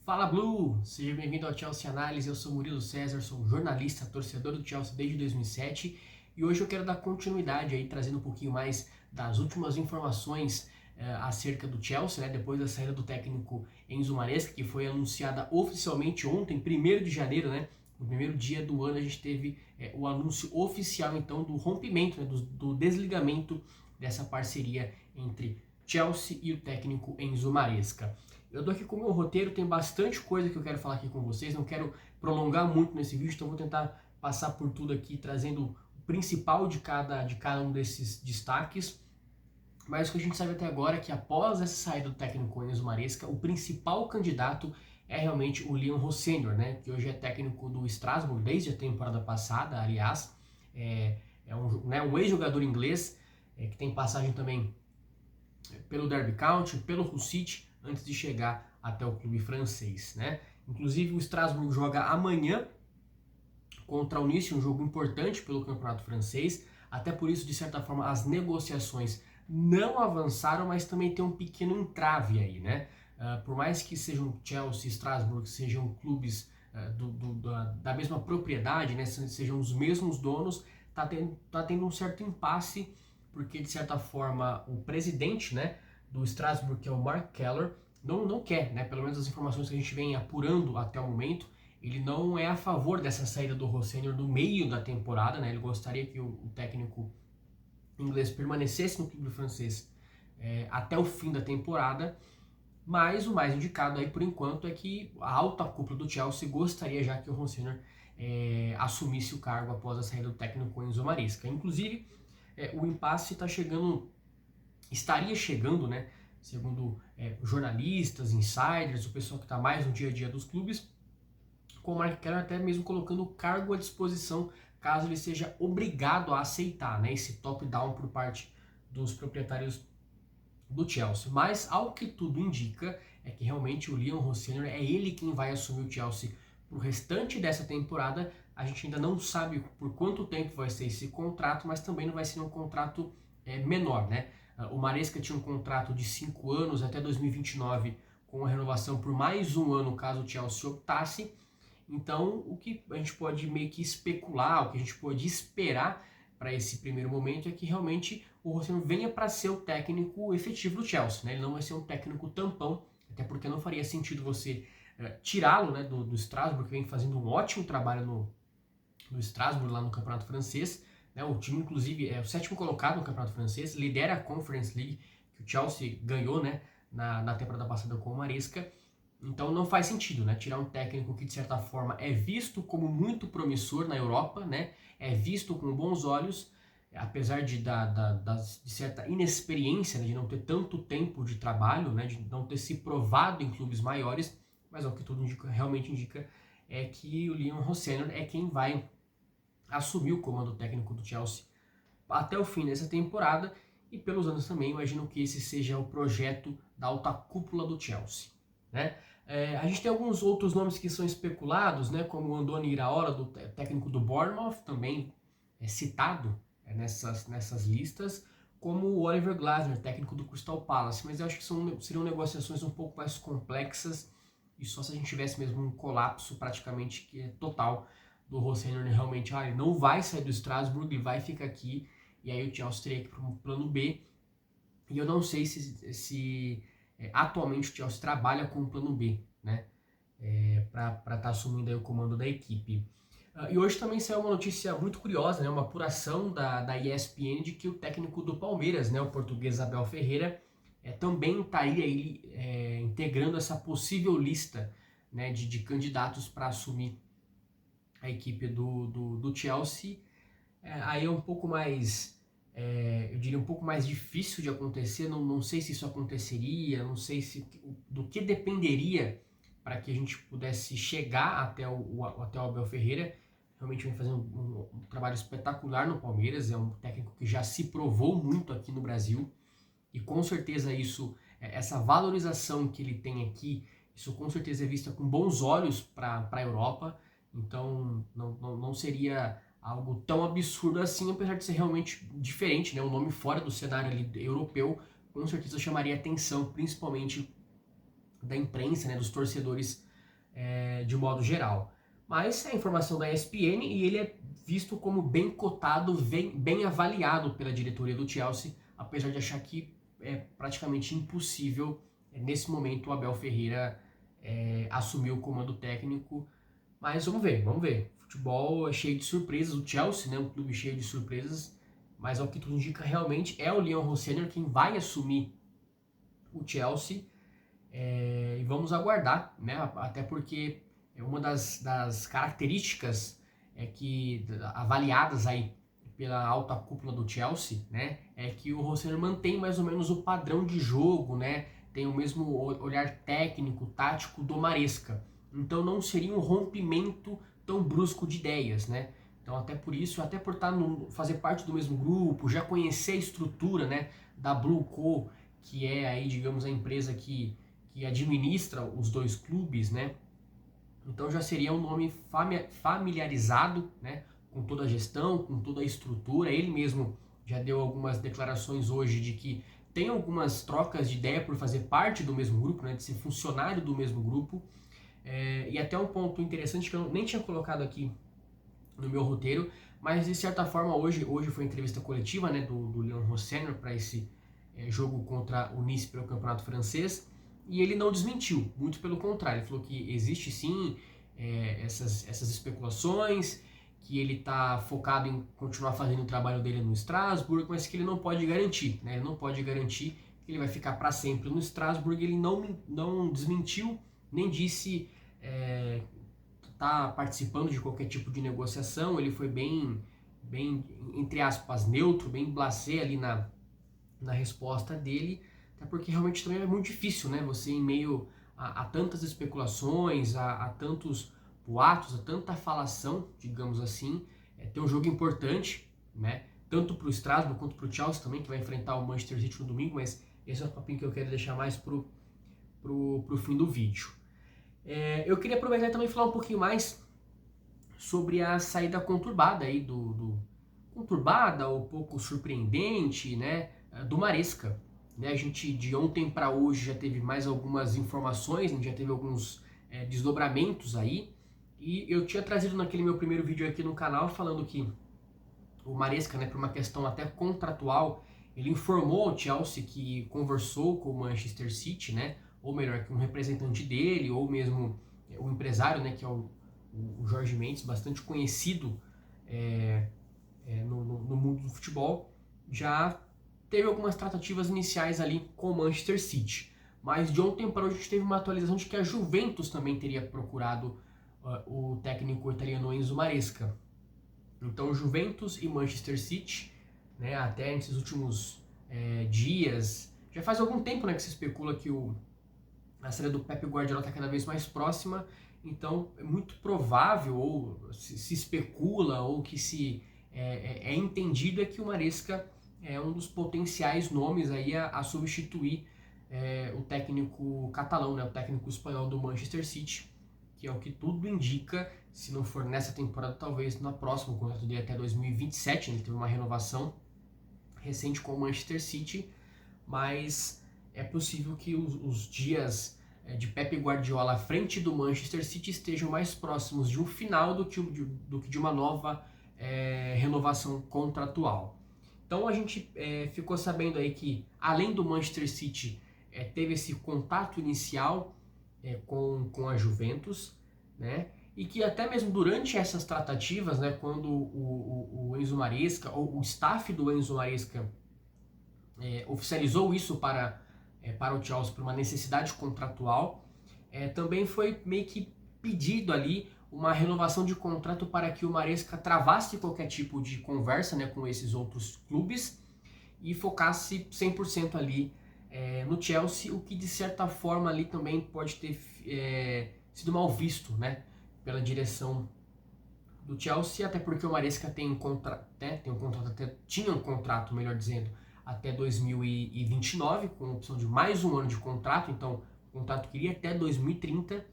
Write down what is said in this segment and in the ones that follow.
Fala Blue! Seja bem-vindo ao Chelsea Análise, eu sou Murilo César, sou um jornalista, torcedor do Chelsea desde 2007 e hoje eu quero dar continuidade aí, trazendo um pouquinho mais das últimas informações acerca do Chelsea, né, depois da saída do técnico Enzo Maresca, que foi anunciada oficialmente ontem, 1º de janeiro, né, no primeiro dia do ano a gente teve o anúncio oficial então do rompimento, né, do desligamento dessa parceria entre Chelsea e o técnico Enzo Maresca. Eu tô aqui com o meu roteiro, tem bastante coisa que eu quero falar aqui com vocês, não quero prolongar muito nesse vídeo, então vou tentar passar por tudo aqui, trazendo o principal de cada um desses destaques. Mas o que a gente sabe até agora é que após essa saída do técnico Enzo Maresca, o principal candidato é realmente o Liam Rossenior, né, que hoje é técnico do Strasbourg desde a temporada passada, aliás, um ex-jogador inglês, que tem passagem também pelo Derby County, pelo Hull City, antes de chegar até o clube francês, né? Inclusive o Strasbourg joga amanhã contra o Nice, um jogo importante pelo campeonato francês, até por isso, de certa forma, as negociações não avançaram, mas também tem um pequeno entrave aí, né? Por mais que sejam Chelsea e Strasbourg, sejam clubes da mesma propriedade, né? Sejam os mesmos donos, tá tendo um certo impasse, porque de certa forma o presidente, né, do Strasbourg, que é o Mark Keller, não quer, né, pelo menos as informações que a gente vem apurando até o momento, ele não é a favor dessa saída do Rossenior no meio da temporada, né, ele gostaria que o técnico inglês permanecesse no clube francês até o fim da temporada, mas o mais indicado aí por enquanto é que a alta cúpula do Chelsea gostaria já que o Rossenior assumisse o cargo após a saída do técnico Enzo Maresca. Inclusive, o impasse estaria chegando, né, segundo jornalistas, insiders, o pessoal que está mais no dia a dia dos clubes, com o Mark Keller até mesmo colocando o cargo à disposição caso ele seja obrigado a aceitar, né, esse top-down por parte dos proprietários do Chelsea. Mas, ao que tudo indica, é que realmente o Liam Rossenior é ele quem vai assumir o Chelsea pro restante dessa temporada. A gente ainda não sabe por quanto tempo vai ser esse contrato, mas também não vai ser um contrato menor, né? O Maresca tinha um contrato de 5 anos até 2029, com a renovação por mais um ano caso o Chelsea optasse. Então, o que a gente pode meio que especular, o que a gente pode esperar para esse primeiro momento é que realmente o Rossenior venha para ser o técnico efetivo do Chelsea, né? Ele não vai ser um técnico tampão, até porque não faria sentido você tirá-lo, né, do Strasbourg, que vem fazendo um ótimo trabalho no Strasbourg, lá no campeonato francês, né? O time, inclusive, é o 7º colocado no campeonato francês, lidera a Conference League, que o Chelsea ganhou, né, na temporada passada com o Maresca. Então não faz sentido, né, tirar um técnico que de certa forma é visto como muito promissor na Europa, né, é visto com bons olhos, apesar de certa inexperiência, né, de não ter tanto tempo de trabalho, né, de não ter se provado em clubes maiores, mas o que tudo realmente indica é que o Liam Rossenior é quem vai assumir o comando técnico do Chelsea até o fim dessa temporada e pelos anos também. Imagino que esse seja o projeto da alta cúpula do Chelsea, né? A gente tem alguns outros nomes que são especulados, né, como o Andoni Iraola, do técnico do Bournemouth, também citado nessas listas, como o Oliver Glasner, técnico do Crystal Palace, mas eu acho que seriam negociações um pouco mais complexas e só se a gente tivesse mesmo um colapso praticamente total do Rossenior, realmente, ele não vai sair do Strasbourg, ele vai ficar aqui, e aí o Chelsea teria que ir para um plano B, e eu não sei se atualmente o Chelsea trabalha com um plano B, né, para estar assumindo aí o comando da equipe. E hoje também saiu uma notícia muito curiosa, né, uma apuração da ESPN de que o técnico do Palmeiras, né, o português Abel Ferreira, também estaria integrando essa possível lista, né, de candidatos para assumir a equipe do Chelsea. Aí é um pouco mais, eu diria um pouco mais difícil de acontecer, não sei se isso aconteceria, não sei do que dependeria para que a gente pudesse chegar até o Abel Ferreira. Realmente vem fazendo um trabalho espetacular no Palmeiras, é um técnico que já se provou muito aqui no Brasil, e com certeza essa valorização que ele tem aqui, isso com certeza é vista com bons olhos para a Europa. Então não seria algo tão absurdo assim, apesar de ser realmente diferente, né? Um nome fora do cenário ali europeu, com certeza chamaria atenção, principalmente da imprensa, né? Dos torcedores de modo geral. Mas é informação da ESPN e ele é visto como bem cotado, bem avaliado pela diretoria do Chelsea, apesar de achar que é praticamente impossível nesse momento o Abel Ferreira assumir o comando técnico. Mas vamos ver, vamos ver. Futebol é cheio de surpresas, o Chelsea, né, um clube cheio de surpresas, mas ao que tudo indica realmente é o Leon Rosselló quem vai assumir o Chelsea. E vamos aguardar, né? Até porque uma das características que avaliadas aí pela alta cúpula do Chelsea, né, é que o Rosselló mantém mais ou menos o padrão de jogo, né? Tem o mesmo olhar técnico, tático do Maresca. Então não seria um rompimento tão brusco de ideias, né? Então até por isso, até por fazer parte do mesmo grupo, já conhecer a estrutura, né, da Blue Co, que é aí, digamos, a empresa que administra os dois clubes, né? Então já seria um nome familiarizado, né, com toda a gestão, com toda a estrutura. Ele mesmo já deu algumas declarações hoje de que tem algumas trocas de ideia por fazer parte do mesmo grupo, né, de ser funcionário do mesmo grupo. E até um ponto interessante que eu nem tinha colocado aqui no meu roteiro, mas de certa forma hoje foi a entrevista coletiva, né, do Leon Rosselló para esse jogo contra o Nice pelo Campeonato Francês. E ele não desmentiu, muito pelo contrário, ele falou que existe sim essas especulações, que ele está focado em continuar fazendo o trabalho dele no Strasbourg, mas que ele não pode garantir, né? Ele não pode garantir que ele vai ficar para sempre no Strasbourg. Ele não desmentiu, nem disse tá participando de qualquer tipo de negociação. Ele foi bem entre aspas, neutro, bem blasé ali na resposta dele, até porque realmente também é muito difícil, né? Você em meio a tantas especulações, a tantos boatos, a tanta falação, digamos assim, ter um jogo importante, né? Tanto para o Strasbourg quanto para o Chelsea também, que vai enfrentar o Manchester City no domingo, mas esse é o papinho que eu quero deixar mais pro fim do vídeo. Eu queria aproveitar e também falar um pouquinho mais sobre a saída conturbada aí conturbada ou pouco surpreendente, né, do Maresca. Né, a gente de ontem para hoje já teve mais algumas informações, a gente já teve alguns desdobramentos aí, e eu tinha trazido naquele meu primeiro vídeo aqui no canal falando que o Maresca, né, por uma questão até contratual, ele informou ao Chelsea que conversou com o Manchester City, né, ou melhor, que um representante dele, ou mesmo o empresário, né, que é o Jorge Mendes, bastante conhecido no mundo do futebol, já teve algumas tratativas iniciais ali com o Manchester City. Mas de ontem para hoje a gente teve uma atualização de que a Juventus também teria procurado o técnico italiano Enzo Maresca. Então Juventus e Manchester City, né, até nesses últimos dias, já faz algum tempo, né, que se especula que a saída do Pep Guardiola está cada vez mais próxima. Então é muito provável, ou se especula, ou que é entendido que o Maresca é um dos potenciais nomes aí a substituir o técnico catalão, né, o técnico espanhol do Manchester City, que é o que tudo indica. Se não for nessa temporada, talvez na próxima, o contrato dele até 2027, ele teve uma renovação recente com o Manchester City, mas é possível que os dias de Pep Guardiola à frente do Manchester City estejam mais próximos de um final do que de uma nova renovação contratual. Então a gente ficou sabendo aí que, além do Manchester City, teve esse contato inicial com a Juventus, né? E que até mesmo durante essas tratativas, né, quando o Enzo Maresca, ou o staff do Enzo Maresca, oficializou isso para o Chelsea por uma necessidade contratual, também foi meio que pedido ali uma renovação de contrato para que o Maresca travasse qualquer tipo de conversa, né, com esses outros clubes e focasse 100% ali no Chelsea, o que de certa forma ali também pode ter sido mal visto, né, pela direção do Chelsea, até porque o Maresca tinha um contrato, melhor dizendo, até 2029, com opção de mais um ano de contrato. Então o contrato queria até 2030,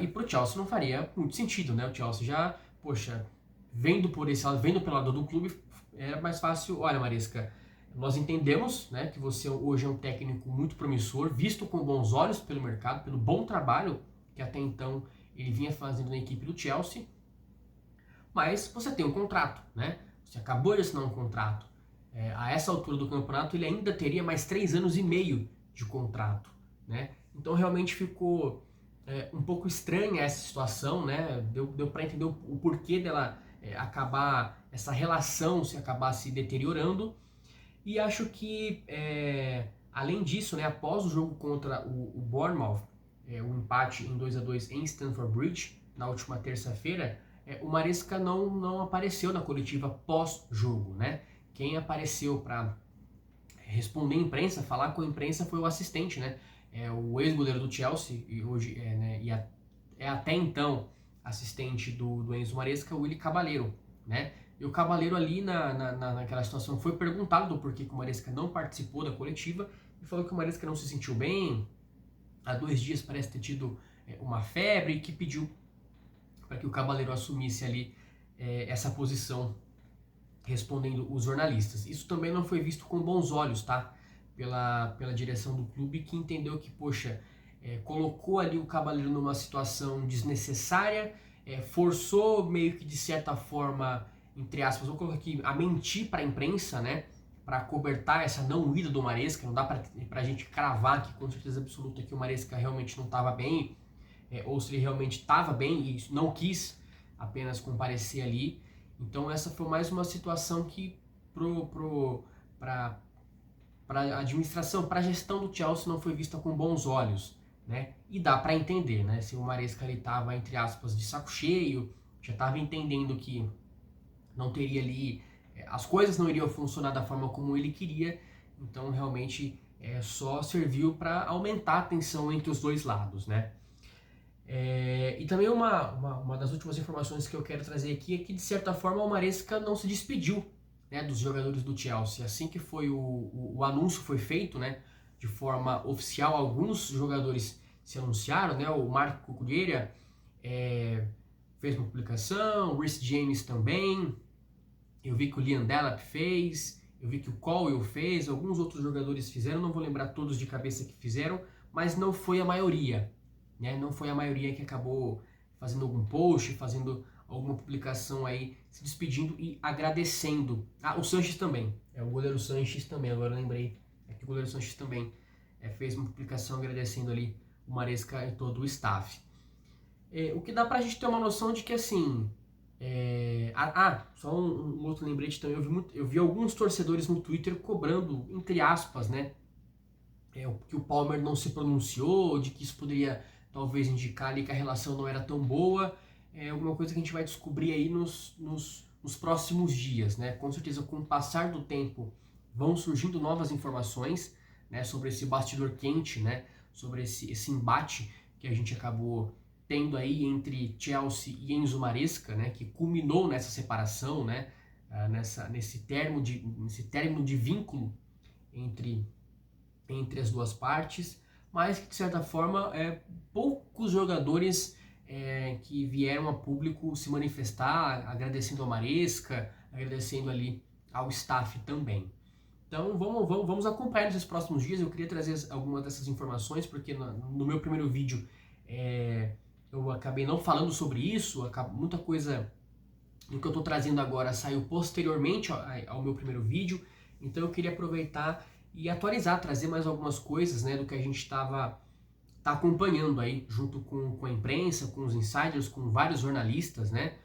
e para o Chelsea não faria muito sentido, né? O Chelsea já, poxa, vendo pelo lado do clube, era mais fácil. Olha, Maresca, nós entendemos, né, que você hoje é um técnico muito promissor, visto com bons olhos pelo mercado, pelo bom trabalho que até então ele vinha fazendo na equipe do Chelsea. Mas você tem um contrato, né? Você acabou de assinar um contrato. A essa altura do campeonato ele ainda teria mais 3 anos e meio de contrato, né? Então realmente ficou um pouco estranha essa situação, né? Deu para entender o porquê dela acabar, essa relação se acabar se deteriorando. E acho que, além disso, né, após o jogo contra o Bournemouth, o empate em 2-2 em Stamford Bridge, na última terça-feira, o Maresca não apareceu na coletiva pós-jogo, né? Quem apareceu para responder à imprensa, falar com a imprensa, foi o assistente, né? O ex-goleiro do Chelsea, e hoje até então assistente do Enzo Maresca, o Willy Caballero, né? E o Caballero ali naquela situação foi perguntado do porquê que o Maresca não participou da coletiva e falou que o Maresca não se sentiu bem, há 2 dias parece ter tido uma febre e que pediu para que o Caballero assumisse ali essa posição respondendo os jornalistas. Isso também não foi visto com bons olhos, tá? Pela direção do clube, que entendeu que, poxa, colocou ali o Caballero numa situação desnecessária, forçou meio que de certa forma, entre aspas, vou colocar aqui, a mentir para a imprensa, né? Para cobertar essa não ida do Maresca. Não dá para a gente cravar aqui com certeza absoluta que o Maresca realmente não estava bem, ou se ele realmente estava bem e não quis apenas comparecer ali. Então essa foi mais uma situação que para a administração, para a gestão do Chelsea não foi vista com bons olhos, né? E dá para entender, né? Se o Maresca ali estava, entre aspas, de saco cheio, já estava entendendo que não teria ali, as coisas não iriam funcionar da forma como ele queria, então realmente só serviu para aumentar a tensão entre os dois lados, né? E também uma das últimas informações que eu quero trazer aqui é que, de certa forma, o Maresca não se despediu, né, dos jogadores do Chelsea. Assim que foi o anúncio foi feito, né, de forma oficial, alguns jogadores se anunciaram, né, o Marco Cucurella fez uma publicação, o Reece James também, eu vi que o Liam Delap fez, eu vi que o Colwill fez, alguns outros jogadores fizeram, não vou lembrar todos de cabeça que fizeram, mas não foi a maioria. Né? Não foi a maioria que acabou fazendo algum post, fazendo alguma publicação aí, se despedindo e agradecendo. O Sanches também, o goleiro Sanches também, agora eu lembrei, que o goleiro Sanches também fez uma publicação agradecendo ali o Maresca e todo o staff. O que dá pra gente ter uma noção de que, assim, só um outro lembrete também, eu vi alguns torcedores no Twitter cobrando, entre aspas, né, que o Palmer não se pronunciou, de que isso poderia talvez indicar ali que a relação não era tão boa, alguma coisa que a gente vai descobrir aí nos próximos dias, né? Com certeza, com o passar do tempo, vão surgindo novas informações, né, sobre esse bastidor quente, né, sobre esse embate que a gente acabou tendo aí entre Chelsea e Enzo Maresca, né, que culminou nessa separação, né, nesse término de vínculo entre as duas partes, mas que, de certa forma, poucos jogadores que vieram a público se manifestar, agradecendo ao Maresca, agradecendo ali ao staff também. Então vamos acompanhar nesses próximos dias. Eu queria trazer algumas dessas informações, porque no meu primeiro vídeo eu acabei não falando sobre isso, muita coisa do que eu estou trazendo agora saiu posteriormente ao meu primeiro vídeo, então eu queria aproveitar e atualizar, trazer mais algumas coisas, né, do que a gente tá acompanhando aí, junto com a imprensa, com os insiders, com vários jornalistas, né,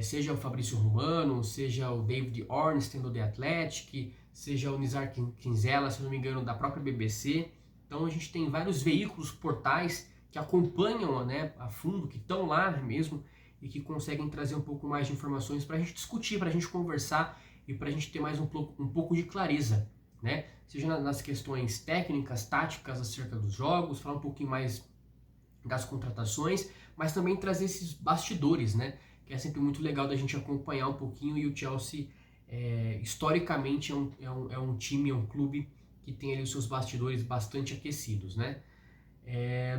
seja o Fabrício Romano, seja o David Ornstein do The Athletic, seja o Nizar Quinzela, se não me engano, da própria BBC. Então a gente tem vários veículos, portais que acompanham, né, a fundo, que estão lá mesmo e que conseguem trazer um pouco mais de informações para a gente discutir, para a gente conversar e para a gente ter mais um pouco de clareza, né? Seja nas questões técnicas, táticas acerca dos jogos, falar um pouquinho mais das contratações, mas também trazer esses bastidores, né? Que é sempre muito legal da gente acompanhar um pouquinho, e o Chelsea, historicamente, é um time, é um clube que tem ali os seus bastidores bastante aquecidos, né?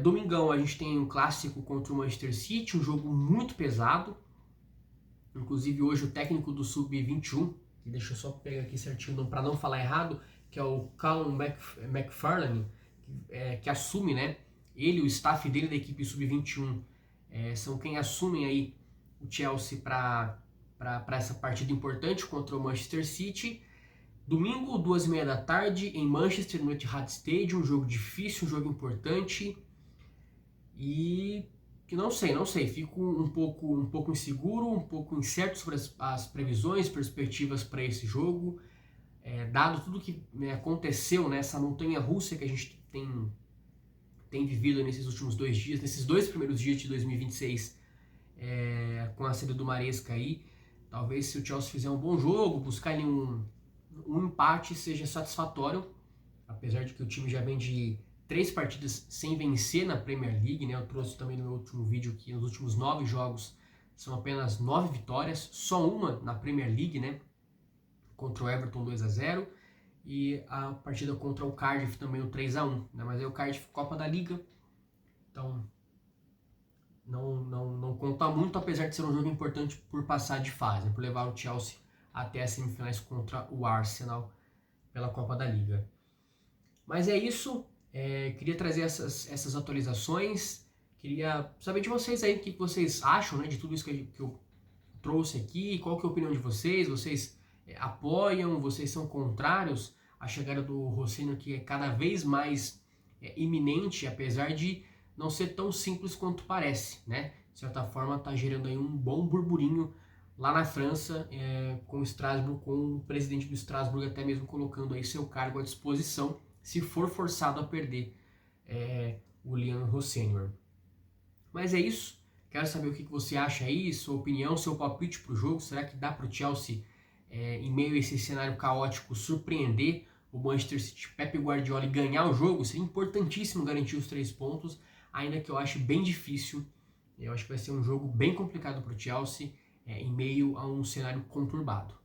Domingão a gente tem um clássico contra o Manchester City, um jogo muito pesado, inclusive hoje o técnico do Sub-21, que deixa eu só pegar aqui certinho para não falar errado, que é o Callum McFarlane, que assume, né, ele, o staff dele da equipe sub-21, são quem assumem aí o Chelsea para essa partida importante contra o Manchester City. Domingo, 2h30 da tarde, em Manchester, no Etihad Stadium, um jogo difícil, um jogo importante. E que não sei, fico um pouco inseguro, um pouco incerto sobre as previsões, perspectivas para esse jogo, dado tudo que aconteceu nessa montanha-russa que a gente tem vivido nesses últimos 2 dias, nesses 2 primeiros dias de 2026, com a saída do Maresca aí. Talvez se o Chelsea fizer um bom jogo, buscar ali um empate seja satisfatório, apesar de que o time já vem de 3 partidas sem vencer na Premier League, né? Eu trouxe também no meu último vídeo que nos últimos 9 jogos são apenas 9 vitórias, só uma na Premier League, né? Contra o Everton 2-0 e a partida contra o Cardiff também o 3-1, né? Mas aí o Cardiff Copa da Liga, então não conta muito, apesar de ser um jogo importante por passar de fase, por levar o Chelsea até as semifinais contra o Arsenal pela Copa da Liga. Mas é isso, queria trazer essas atualizações, queria saber de vocês aí o que vocês acham, né, de tudo isso que eu trouxe aqui, qual que é a opinião de vocês apoiam, vocês são contrários à chegada do Rossini, que é cada vez mais iminente, apesar de não ser tão simples quanto parece, né? De certa forma está gerando aí um bom burburinho lá na França, com o Strasbourg, com o presidente do Strasbourg até mesmo colocando aí seu cargo à disposição, se for forçado a perder o Liam Rossini. Mas é isso, quero saber o que você acha aí, sua opinião, seu palpite para o jogo. Será que dá para o Chelsea, em meio a esse cenário caótico, surpreender o Manchester City, Pep Guardiola, e ganhar o jogo? Seria importantíssimo garantir os 3 pontos, ainda que eu acho bem difícil. Eu acho que vai ser um jogo bem complicado para o Chelsea, em meio a um cenário conturbado.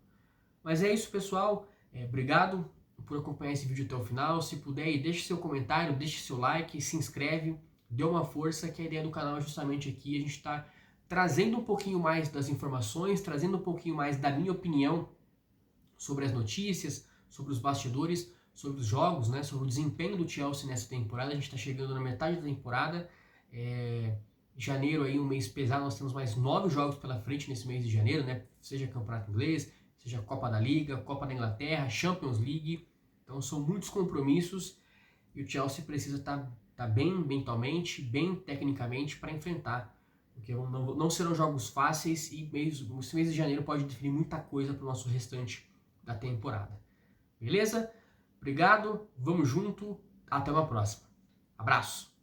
Mas é isso, pessoal. Obrigado por acompanhar esse vídeo até o final. Se puder, deixe seu comentário, deixe seu like, se inscreve, dê uma força, que a ideia do canal é justamente aqui a gente está trazendo um pouquinho mais das informações, trazendo um pouquinho mais da minha opinião sobre as notícias, sobre os bastidores, sobre os jogos, né, sobre o desempenho do Chelsea nessa temporada. A gente está chegando na metade da temporada. Janeiro aí, um mês pesado, nós temos mais 9 jogos pela frente nesse mês de janeiro, né? Seja Campeonato Inglês, seja Copa da Liga, Copa da Inglaterra, Champions League. Então são muitos compromissos e o Chelsea precisa estar bem mentalmente, bem tecnicamente para enfrentar, porque não serão jogos fáceis e esse mês de janeiro pode definir muita coisa para o nosso restante da temporada. Beleza? Obrigado, vamos junto, até uma próxima. Abraço!